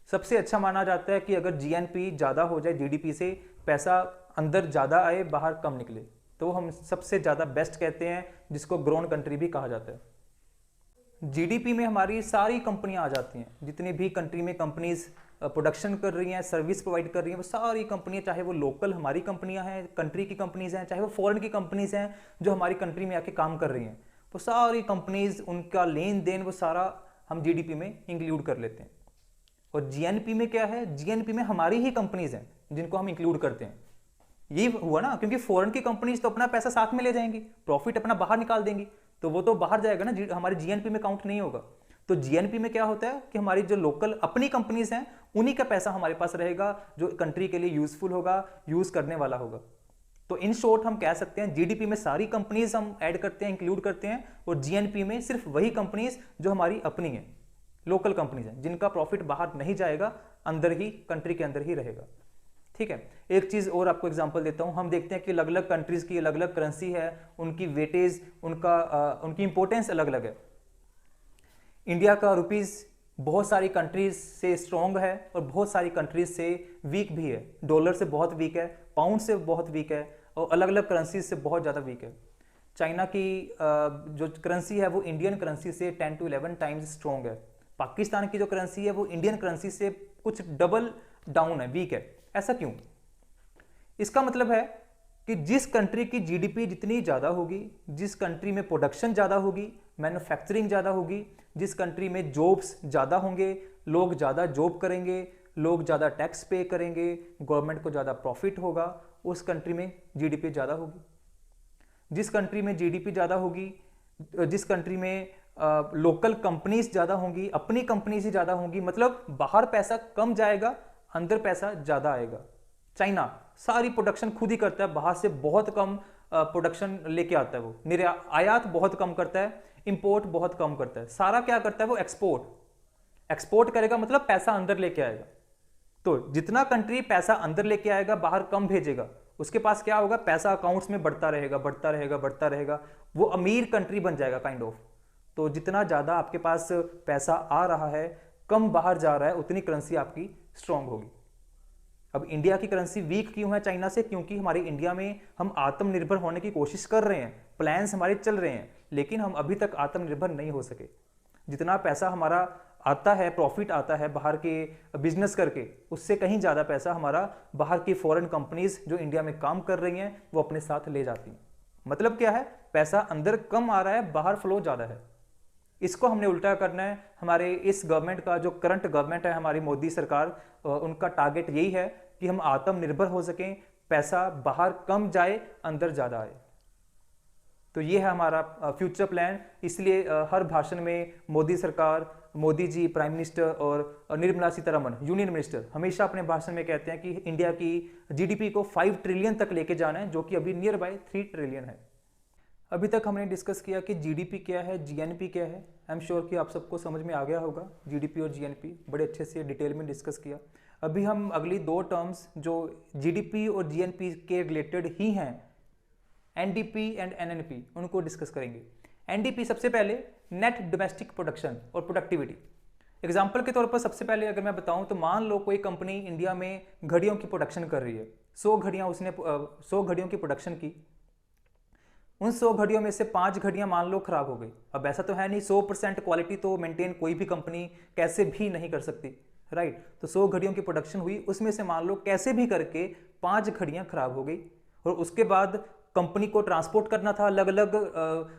सबसे अच्छा माना जाता है कि अगर जीएनपी ज्यादा हो जाए जीडीपी से, पैसा अंदर ज्यादा आए बाहर कम निकले, तो हम सबसे ज्यादा बेस्ट कहते हैं, जिसको ग्रोन कंट्री भी कहा जाता है। जीडीपी में हमारी सारी कंपनियां आ जाती हैं, जितनी भी कंट्री में कंपनीज प्रोडक्शन कर रही हैं, सर्विस प्रोवाइड कर रही हैं, वो सारी कंपनियां, चाहे वो लोकल हमारी कंपनियां हैं, कंट्री की कंपनीज हैं, चाहे वो फॉरेन की कंपनीज हैं जो हमारी कंट्री में आके काम कर रही हैं, वो सारी कंपनीज, उनका लेन देन वो सारा हम जीडीपी में इंक्लूड कर लेते हैं। और जीएनपी में क्या है, जीएनपी में हमारी ही कंपनीज हैं जिनको हम इंक्लूड करते हैं। ये हुआ ना, क्योंकि फॉरेन की कंपनीज तो अपना पैसा साथ में ले जाएंगी, प्रॉफिट अपना बाहर निकाल देंगी, तो वो तो बाहर जाएगा ना, हमारे जीएनपी में काउंट नहीं होगा। तो जीएनपी में क्या होता है कि हमारी जो लोकल अपनी कंपनीज हैं, उन्हीं का पैसा हमारे पास रहेगा, जो कंट्री के लिए यूजफुल होगा, यूज करने वाला होगा। तो इन शॉर्ट हम कह सकते हैं जीडीपी में सारी कंपनीज हम ऐड करते हैं, इंक्लूड करते हैं, और जीएनपी में सिर्फ वही कंपनीज जो हमारी अपनी हैं, लोकल कंपनीज हैं, जिनका प्रॉफिट बाहर नहीं जाएगा, अंदर ही, कंट्री के अंदर ही रहेगा। ठीक है, एक चीज और आपको एग्जांपल देता हूं। हम देखते हैं कि अलग अलग कंट्रीज की अलग अलग करेंसी है, उनकी वेटेज, उनकी इंपोर्टेंस अलग अलग है। इंडिया का रुपीज बहुत सारी कंट्रीज से स्ट्रॉन्ग है और बहुत सारी कंट्रीज से वीक भी है। डॉलर से बहुत वीक है, पाउंड से बहुत वीक है, और अलग अलग करेंसीज से बहुत ज़्यादा वीक है। चाइना की जो करेंसी है वो इंडियन करेंसी से 10 to 11 टाइम्स स्ट्रॉन्ग है। पाकिस्तान की जो करेंसी है वो इंडियन करेंसी से कुछ डबल डाउन है, वीक है। ऐसा क्यों? इसका मतलब है कि जिस कंट्री की जीडीपी जितनी ज़्यादा होगी, जिस कंट्री में प्रोडक्शन ज़्यादा होगी, मैन्युफैक्चरिंग ज़्यादा होगी, जिस कंट्री में जॉब्स ज़्यादा होंगे, लोग ज़्यादा जॉब करेंगे, लोग ज़्यादा टैक्स पे करेंगे, गवर्नमेंट को ज़्यादा प्रॉफिट होगा, उस कंट्री में जीडीपी ज़्यादा होगी। जिस कंट्री में जीडीपी ज़्यादा होगी, जिस कंट्री में लोकल कंपनीज ज़्यादा होंगी, अपनी कंपनीज ही ज़्यादा होंगी, मतलब बाहर पैसा कम जाएगा, अंदर पैसा ज़्यादा आएगा। चाइना सारी प्रोडक्शन खुद ही करता है, बाहर से बहुत कम प्रोडक्शन लेके आता है। वो आयात बहुत कम करता है, इंपोर्ट बहुत कम करता है। सारा क्या करता है वो? एक्सपोर्ट करेगा, मतलब पैसा अंदर लेके आएगा। तो जितना कंट्री पैसा अंदर लेके आएगा, बाहर कम भेजेगा, उसके पास क्या होगा? पैसा अकाउंट्स में बढ़ता रहेगा, बढ़ता रहेगा, बढ़ता रहेगा, वो अमीर कंट्री बन जाएगा काइंड ऑफ। तो जितना ज्यादा आपके पास पैसा आ रहा है, कम बाहर जा रहा है, उतनी करेंसी आपकी स्ट्रांग होगी। अब इंडिया की करेंसी वीक क्यों है चाइना से? क्योंकि हमारे इंडिया में हम आत्मनिर्भर होने की कोशिश कर रहे हैं, प्लान्स हमारे चल रहे हैं, लेकिन हम अभी तक आत्मनिर्भर नहीं हो सके। जितना पैसा हमारा आता है, प्रॉफिट आता है बाहर के बिजनेस करके, उससे कहीं ज़्यादा पैसा हमारा बाहर की फॉरेन कंपनीज जो इंडिया में काम कर रही हैं वो अपने साथ ले जाती हैं। मतलब क्या है? पैसा अंदर कम आ रहा है, बाहर फ्लो ज़्यादा है। इसको हमने उल्टा करना है। हमारे इस गवर्नमेंट का जो करंट गवर्नमेंट है, हमारी मोदी सरकार, उनका टारगेट यही है कि हम आत्मनिर्भर हो सकें, पैसा बाहर कम जाए, अंदर ज़्यादा आए। तो ये है हमारा फ्यूचर प्लान। इसलिए हर भाषण में मोदी सरकार, मोदी जी प्राइम मिनिस्टर और निर्मला सीतारमण यूनियन मिनिस्टर हमेशा अपने भाषण में कहते हैं कि इंडिया की जीडीपी को 5 ट्रिलियन तक लेके जाना है, जो कि अभी नियर बाय 3 ट्रिलियन है। अभी तक हमने डिस्कस किया कि जीडीपी क्या है, जीएनपी क्या है। आई एम श्योर कि आप सबको समझ में आ गया होगा। जीडीपी और जीएनपी बड़े अच्छे से डिटेल में डिस्कस किया। अभी हम अगली 2 टर्म्स जो जीडीपी और जीएनपी के रिलेटेड ही हैं, एनडीपी एंड एनएनपी, उनको डिस्कस करेंगे। एनडीपी सबसे पहले नेट डोमेस्टिक प्रोडक्शन और प्रोडक्टिविटी। एग्जाम्पल के तौर पर सबसे पहले अगर मैं बताऊं तो मान लो कोई कंपनी इंडिया में घड़ियों की प्रोडक्शन कर रही है। 100 घड़ियां उसने 100 घड़ियों की प्रोडक्शन की। उन 100 घड़ियों में से 5 घड़ियां मान लो खराब हो गई। अब ऐसा तो है नहीं, 100% क्वालिटी तो मेंटेन कोई भी कंपनी कैसे भी नहीं कर सकती, राइट। तो 100 घड़ियों की प्रोडक्शन हुई, उसमें से मान लो कैसे भी करके 5 घड़ियां खराब हो गई, और उसके बाद कंपनी को ट्रांसपोर्ट करना था अलग अलग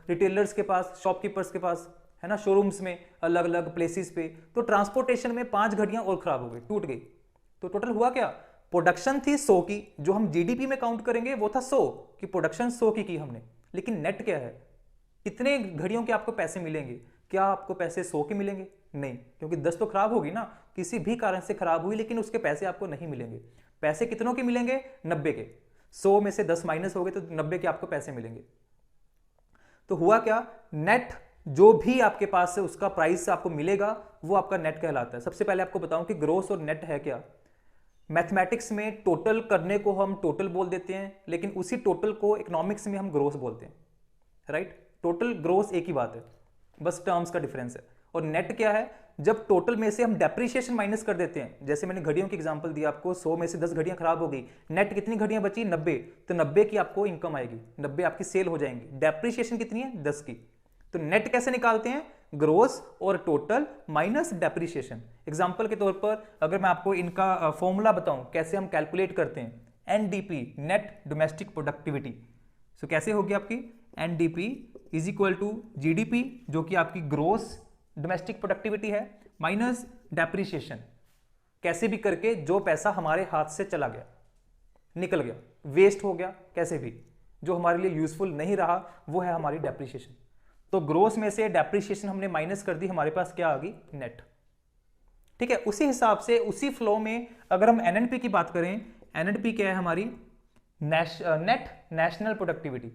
रिटेलर्स के पास, शॉपकीपर्स के पास, है ना, शोरूम्स में, अलग अलग प्लेसेस पे। तो ट्रांसपोर्टेशन में 5 घड़ियां और खराब हो गई, टूट गई। तो टोटल हुआ क्या? प्रोडक्शन थी 100 की, जो हम जीडीपी में काउंट करेंगे वो था 100 की प्रोडक्शन, 100 की हमने। लेकिन नेट क्या है? कितने घड़ियों के आपको पैसे मिलेंगे? क्या आपको पैसे 100 के मिलेंगे? नहीं, क्योंकि 10 तो खराब होगी ना, किसी भी कारण से खराब हुई, लेकिन उसके पैसे आपको नहीं मिलेंगे। पैसे कितनों के मिलेंगे? 90 के। 100 में से 10 माइनस हो गए तो 90 के आपको पैसे मिलेंगे। तो हुआ क्या? नेट जो भी आपके पास से उसका प्राइस आपको मिलेगा वो आपका नेट कहलाता है। सबसे पहले आपको बताऊं कि ग्रोस और नेट है क्या। मैथमेटिक्स में टोटल करने को हम टोटल बोल देते हैं, लेकिन उसी टोटल को इकोनॉमिक्स में हम ग्रोस बोलते हैं, राइट। टोटल ग्रोस एक ही बात है, बस टर्म्स का डिफरेंस है। और नेट क्या है? जब टोटल में से हम डेप्रिसिएशन माइनस कर देते हैं। जैसे मैंने घड़ियों की एग्जांपल दिया आपको, 100 में से 10 घड़ियां खराब हो गई, नेट कितनी घड़ियां बची? 90। तो 90 की आपको इनकम आएगी, 90 आपकी सेल हो जाएंगी। डेप्रिसिएशन कितनी है? 10 की। तो नेट कैसे निकालते हैं? ग्रोस और टोटल माइनस डेप्रिसिएशन। एग्जांपल के तौर पर अगर मैं आपको इनका फॉर्मूला बताऊं कैसे हम कैलकुलेट करते हैं, NDP net domestic productivity. So कैसे होगी आपकी? NDP is equal to GDP, जो कि आपकी ग्रोस डोमेस्टिक प्रोडक्टिविटी है, माइनस डेप्रिसिएशन। कैसे भी करके जो पैसा हमारे हाथ से चला गया, निकल गया, वेस्ट हो गया, कैसे भी जो हमारे लिए यूजफुल नहीं रहा, वो है हमारी डेप्रिसिएशन। तो ग्रोस में से डेप्रिसिएशन हमने माइनस कर दी, हमारे पास क्या आ गई? नेट। ठीक है, उसी हिसाब से उसी फ्लो में अगर हम एनएनपी की बात करें, एनएनपी क्या है हमारी? नेट नेशनल प्रोडक्टिविटी,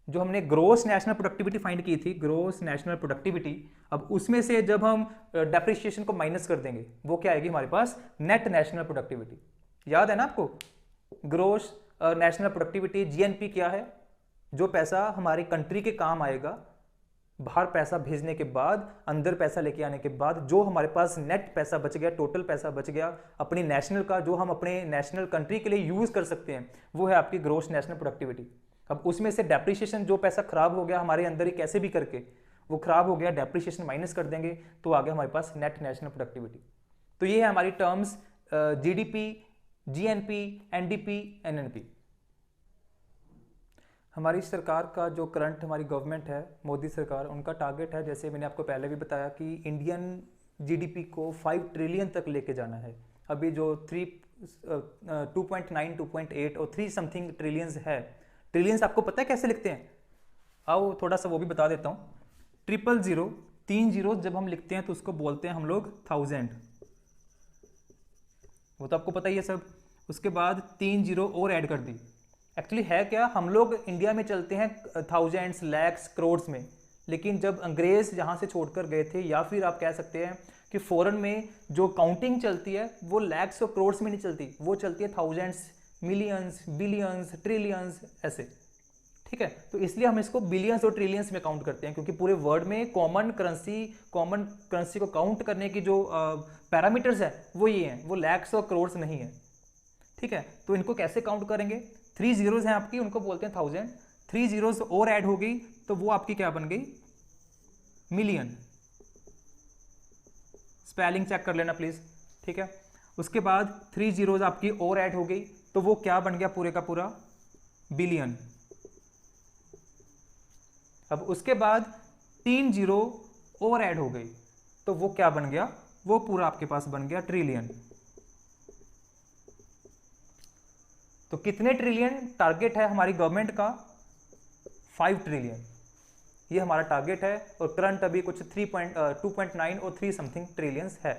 जो हमने ग्रोस नेशनल प्रोडक्टिविटी फाइंड की थी, ग्रोस नेशनल प्रोडक्टिविटी, अब उसमें से जब हम डेप्रिसिएशन को माइनस कर देंगे वो क्या आएगी हमारे पास, नेट नेशनल प्रोडक्टिविटी। याद है ना आपको, ग्रोस नेशनल प्रोडक्टिविटी, जीएनपी क्या है, जो पैसा हमारी कंट्री के काम आएगा, बाहर पैसा भेजने के बाद, अंदर पैसा लेके आने के बाद जो हमारे पास नेट पैसा बच गया, टोटल पैसा बच गया अपनी नेशनल का, जो हम अपने नेशनल कंट्री के लिए यूज कर सकते हैं, वो है आपकी ग्रोस नेशनल प्रोडक्टिविटी। अब उसमें से डेप्रिसिएशन, जो पैसा खराब हो गया हमारे अंदर ही कैसे भी करके वो खराब हो गया, डेप्रिसिएशन माइनस कर देंगे तो आ गया हमारे पास नेट नेशनल प्रोडक्टिविटी। तो ये है हमारी terms, GDP, GNP, NDP, NNP. हमारी सरकार का जो करंट हमारी गवर्नमेंट है, मोदी सरकार, उनका टारगेट है, जैसे मैंने आपको पहले भी बताया, कि इंडियन जीडीपी को 5 ट्रिलियन तक लेके जाना है। अभी जो 2.9, 2.8 और 3 समथिंग ट्रिलियंस है। ट्रिलियंस आपको पता है कैसे लिखते हैं? आओ थोड़ा सा वो भी बता देता हूँ। 000, 3 जीरो जब हम लिखते हैं तो उसको बोलते हैं हम लोग 1000, वो तो आपको पता ही है सब। उसके बाद 3 जीरो और ऐड कर दी। एक्चुअली है क्या, हम लोग इंडिया में चलते हैं थाउजेंड्स, लैक्स, करोड्स में, लेकिन जब अंग्रेज यहाँ से छोड़कर गए थे, या फिर आप कह सकते हैं कि फॉरेन में जो काउंटिंग चलती है वो लैक्स और करोड्स में नहीं चलती, वो चलती है थाउजेंड्स, मिलियंस, बिलियंस, ट्रिलियंस, ऐसे। ठीक है, तो इसलिए हम इसको बिलियंस और ट्रिलियंस में काउंट करते हैं, क्योंकि पूरे वर्ल्ड में कॉमन करेंसी को काउंट करने की जो पैरामीटर्स है वो ये हैं, वो लैक्स और करोड्स नहीं है। ठीक है, तो इनको कैसे काउंट करेंगे? 3 जीरोज हैं आपकी, उनको बोलते हैं 1000, 3 जीरोज और ऐड हो गई तो वो आपकी क्या बन गई? मिलियन। स्पेलिंग चेक कर लेना प्लीज। ठीक है, उसके बाद 3 जीरोज आपकी और ऐड हो गई तो वो क्या बन गया? पूरे का पूरा बिलियन। अब उसके बाद 3 जीरो और ऐड हो गई तो वो क्या बन गया? वो पूरा आपके पास बन गया ट्रिलियन। तो कितने ट्रिलियन टारगेट है हमारी गवर्नमेंट का? 5 ट्रिलियन, ये हमारा टारगेट है। और करंट अभी कुछ 2.9 और 3 समथिंग ट्रिलियंस है।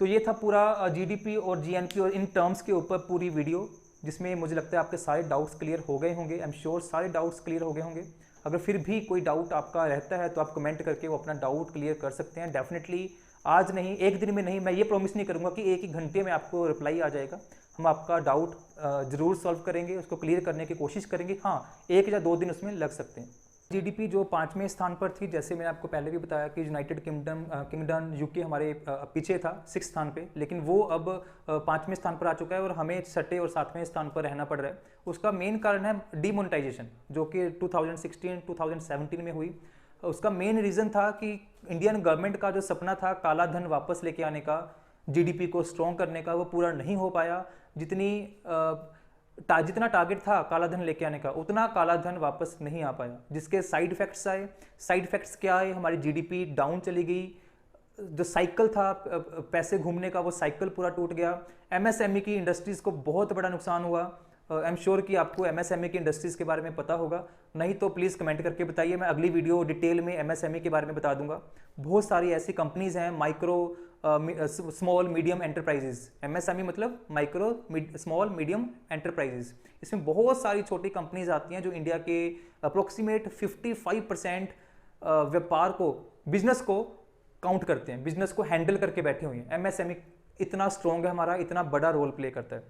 तो ये था पूरा जीडीपी और जीएनपी और इन टर्म्स के ऊपर पूरी वीडियो, जिसमें मुझे लगता है आपके सारे डाउट्स क्लियर हो गए होंगे। आई एम श्योर सारे डाउट्स क्लियर हो गए होंगे। अगर फिर भी कोई डाउट आपका रहता है तो आप कमेंट करके वो अपना डाउट क्लियर कर सकते हैं। डेफिनेटली आज नहीं, एक दिन में नहीं, मैं ये प्रॉमिस नहीं करूंगा कि 1 घंटे में आपको रिप्लाई आ जाएगा। हम आपका डाउट ज़रूर सॉल्व करेंगे, उसको क्लियर करने की कोशिश करेंगे। हाँ, 1 या 2 दिन उसमें लग सकते हैं। जीडीपी जो 5वें स्थान पर थी, जैसे मैंने आपको पहले भी बताया कि यूनाइटेड किंगडम यूके हमारे पीछे था 6 स्थान पे, लेकिन वो अब 5वें स्थान पर आ चुका है और हमें 6ठे और 7वें स्थान पर रहना पड़ रहा है। उसका मेन कारण है डीमोनेटाइजेशन, जो कि 2016-2017 में हुई। उसका मेन रीज़न था कि इंडियन गवर्नमेंट का जो सपना था काला धन वापस लेके आने का, जीडीपी को स्ट्रॉन्ग करने का, वो पूरा नहीं हो पाया। जितना टारगेट था काला धन लेके आने का, उतना काला धन वापस नहीं आ पाया, जिसके साइड इफेक्ट्स आए। साइड इफेक्ट्स क्या आए? हमारी जीडीपी डाउन चली गई, जो साइकिल था पैसे घूमने का वो साइकिल पूरा टूट गया। एमएसएमई की इंडस्ट्रीज़ को बहुत बड़ा नुकसान हुआ। आई एम श्योर कि आपको एमएसएमई की इंडस्ट्रीज़ के बारे में पता होगा, नहीं तो प्लीज़ कमेंट करके बताइए। मैं अगली वीडियो डिटेल में एमएसएमई के बारे में बता दूंगा। बहुत सारी ऐसी कंपनीज़ हैं, micro small medium enterprises. MSME मतलब माइक्रो स्मॉल मीडियम एंटरप्राइजेज। इसमें बहुत सारी छोटी कंपनीज आती हैं जो इंडिया के अप्रोक्सीमेट 55% व्यापार को, बिजनेस को काउंट करते हैं, बिजनेस को हैंडल करके बैठे हुए हैं। एमएसएमई इतना स्ट्रॉन्ग है हमारा, इतना बड़ा रोल प्ले करता है।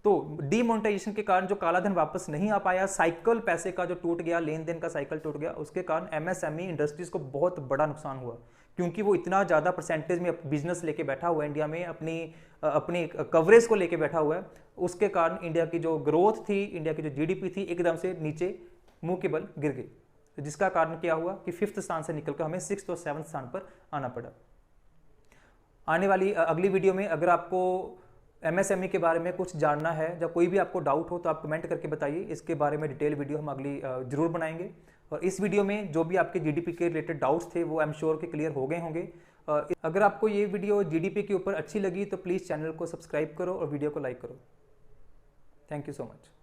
तो डीमोनेटाइजेशन के कारण जो काला धन वापस नहीं आ पाया, साइकिल पैसे का जो टूट गया, लेन देन का साइकिल टूट गया, उसके कारण एमएसएमई इंडस्ट्रीज को बहुत बड़ा नुकसान हुआ, क्योंकि वो इतना ज़्यादा परसेंटेज में बिजनेस लेके बैठा हुआ है इंडिया में, अपनी कवरेज को लेके बैठा हुआ है। उसके कारण इंडिया की जो ग्रोथ थी, इंडिया की जो जीडीपी थी, एकदम से नीचे मुंह के बल गिर गई। तो जिसका कारण क्या हुआ कि 5th स्थान से निकलकर हमें 6th और 7th स्थान पर आना पड़ा। आने वाली अगली वीडियो में अगर आपको एमएसएमई के बारे में कुछ जानना है, जब कोई भी आपको डाउट हो तो आप कमेंट करके बताइए। इसके बारे में डिटेल वीडियो हम अगली जरूर बनाएंगे। और इस वीडियो में जो भी आपके जीडीपी के रिलेटेड डाउट्स थे वो आई एम श्योर के क्लियर हो गए होंगे। अगर आपको ये वीडियो जीडीपी के ऊपर अच्छी लगी तो प्लीज़ चैनल को सब्सक्राइब करो और वीडियो को लाइक करो। Thank you so much.